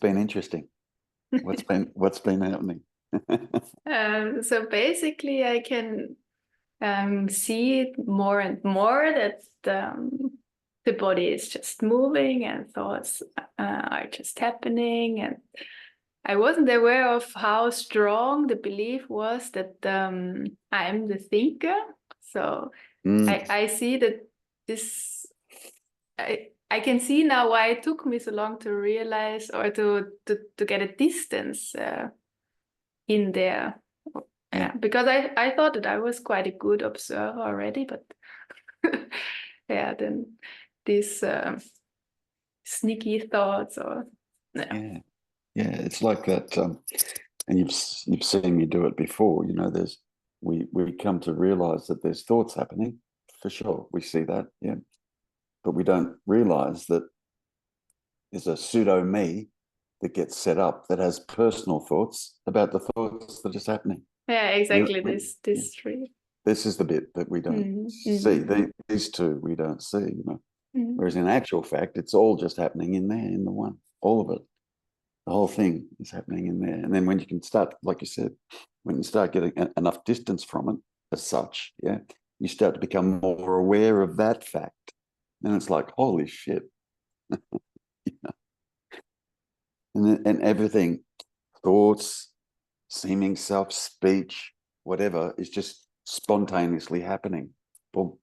been interesting? What's been happening? So basically, I can see it more and more that the body is just moving and thoughts are just happening. And I wasn't aware of how strong the belief was that I'm the thinker. So I see that this, I can see now why it took me so long to realize or to get a distance in there. Yeah, because I thought that I was quite a good observer already, but yeah, then these sneaky thoughts or Yeah, it's like that. And you've seen me do it before. You know, we come to realize that there's thoughts happening for sure. We see that, yeah, but we don't realize that there's a pseudo me that gets set up that has personal thoughts about the thoughts that are just happening. yeah, exactly. This three. This is the bit that we don't see. These two we don't see, you know. Whereas in actual fact, it's all just happening in there, in the one, all of it. The whole thing is happening in there. And then when you can start, like you said, when you start getting enough distance from it as such, yeah, you start to become more aware of that fact. And it's like, holy shit. You know? And everything, thoughts, seeming self, speech, whatever, is just spontaneously happening. Boom.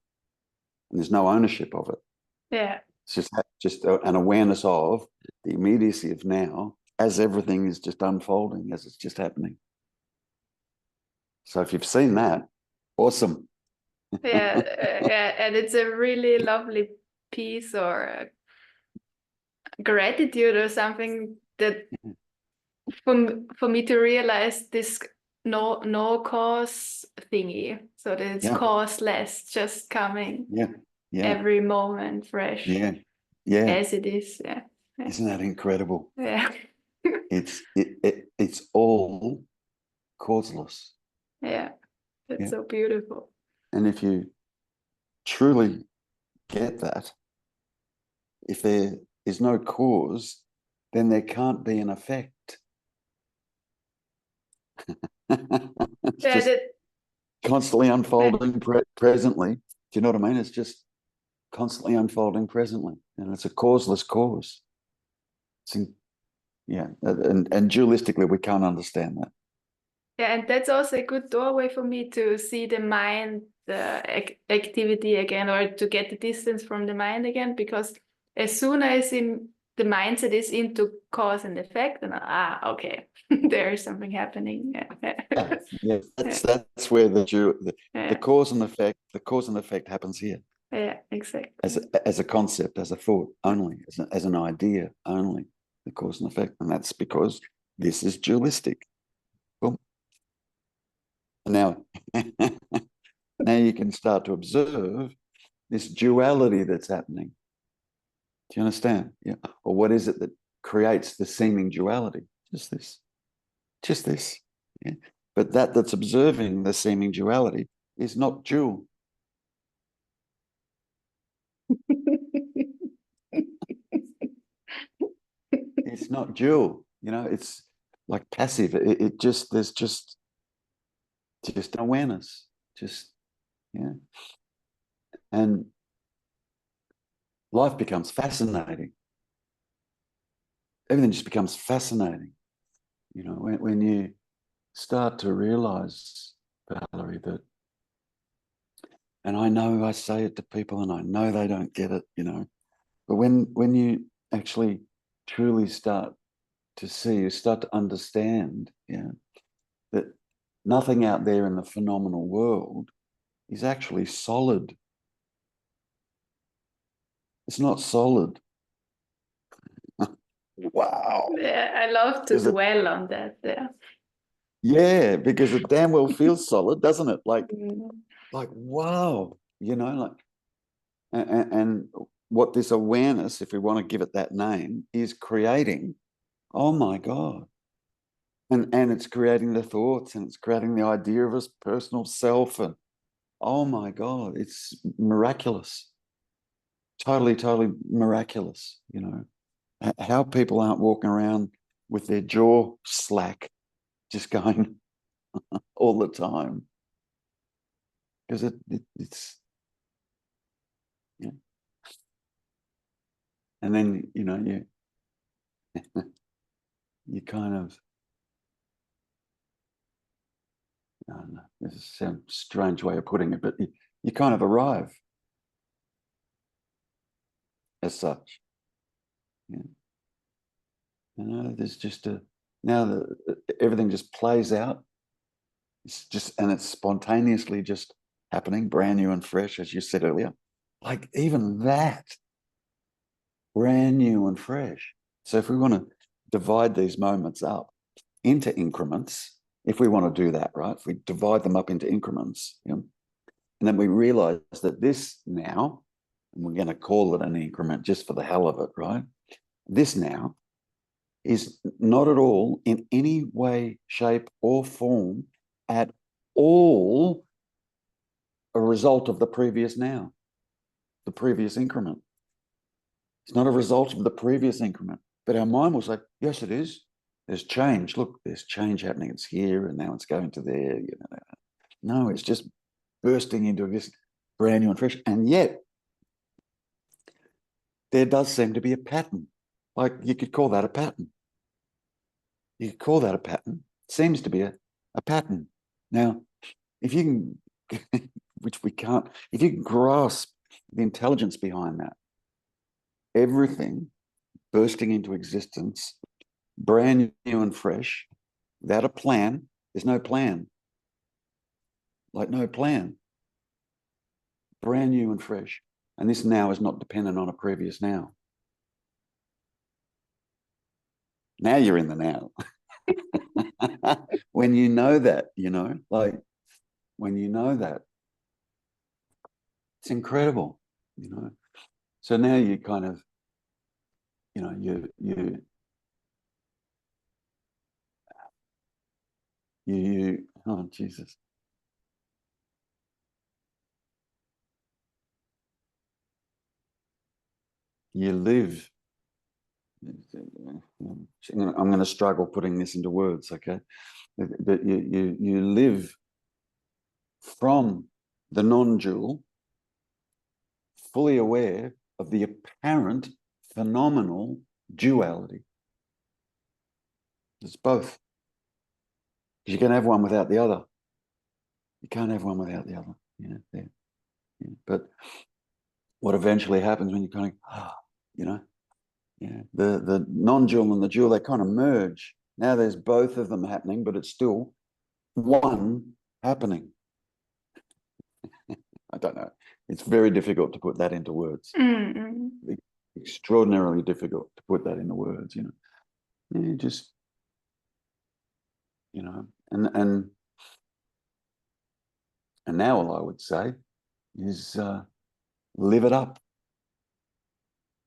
And there's no ownership of it. Yeah. It's just an awareness of the immediacy of now as everything is just unfolding, as it's just happening. So if you've seen that, awesome. Yeah, and it's a really lovely piece or gratitude or something that for me to realize this no cause thingy, so that it's causeless, just coming every moment fresh as it is. Yeah. Isn't that incredible? Yeah. It's all causeless. Yeah, that's so beautiful. And if you truly get that, if there is no cause, then there can't be an effect. It's just constantly unfolding presently. Do you know what I mean? It's just constantly unfolding presently, and it's a causeless cause. And dualistically, we can't understand that. Yeah, and that's also a good doorway for me to see the mind activity again, or to get the distance from the mind again, because as soon as the mindset is into cause and effect, and okay, there is something happening. That's where the cause and effect happens here. Yeah, exactly. As a concept, as a thought only, as an idea only, the cause and effect, and that's because this is dualistic. Boom. Now, now you can start to observe this duality that's happening. Do you understand? Yeah. Or what is it that creates the seeming duality? Just this. Just this. Yeah. But that's observing the seeming duality is not dual. It's not dual. You know, it's like passive. There's just an awareness. And life becomes fascinating. Everything just becomes fascinating. You know, when you start to realize, Valerie, that, and I know I say it to people and I know they don't get it, you know, but when you actually truly start to see, you start to understand, that nothing out there in the phenomenal world is actually solid. It's not solid. Wow. Yeah, I love to dwell on that. Yeah, because it damn well feels solid, doesn't it? Like wow, you know, like, and what this awareness, if we want to give it that name, is creating. Oh my God. And it's creating the thoughts, and it's creating the idea of a personal self, and oh my God, it's miraculous. Totally, totally miraculous, you know. How people aren't walking around with their jaw slack, just going all the time. Because it's, yeah. And then, you know, you kind of, I don't know, this is a strange way of putting it, but you kind of arrive as such. Yeah. You know, there's just now everything just plays out. It's just, and it's spontaneously just happening, brand new and fresh, as you said earlier. Like even that, brand new and fresh. So if we want to divide these moments up into increments, if we want to do that, right? If we divide them up into increments, you know, and then we realize that this now, and we're going to call it an increment just for the hell of it, right? This now is not at all in any way, shape, or form at all a result of the previous now, the previous increment. It's not a result of the previous increment. But our mind will say, yes, it is. There's change. Look, there's change happening. It's here and now it's going to there. You know. No, it's just bursting into this brand new and fresh. And yet, there does seem to be a pattern. Like you could call that a pattern. You could call that a pattern. It seems to be a pattern. Now, if you can, which we can't, if you can grasp the intelligence behind that, everything bursting into existence, brand new and fresh, without a plan, there's no plan. Like no plan. Brand new and fresh. And this now is not dependent on a previous now. Now you're in the now. When you know that, you know, like when you know that, it's incredible, you know. So now you kind of, you know, oh Jesus. You live. I'm going to struggle putting this into words, okay? But you live from the non-dual, fully aware of the apparent phenomenal duality. It's both. You can have one without the other. You can't have one without the other. You know, yeah. Yeah. But what eventually happens when you kind of, you know, yeah, the non-dual and the dual, they kind of merge. Now there's both of them happening, but it's still one happening. I don't know. It's very difficult to put that into words. Mm-hmm. Extraordinarily difficult to put that into words, you know. You just, you know, and now all I would say is live it up.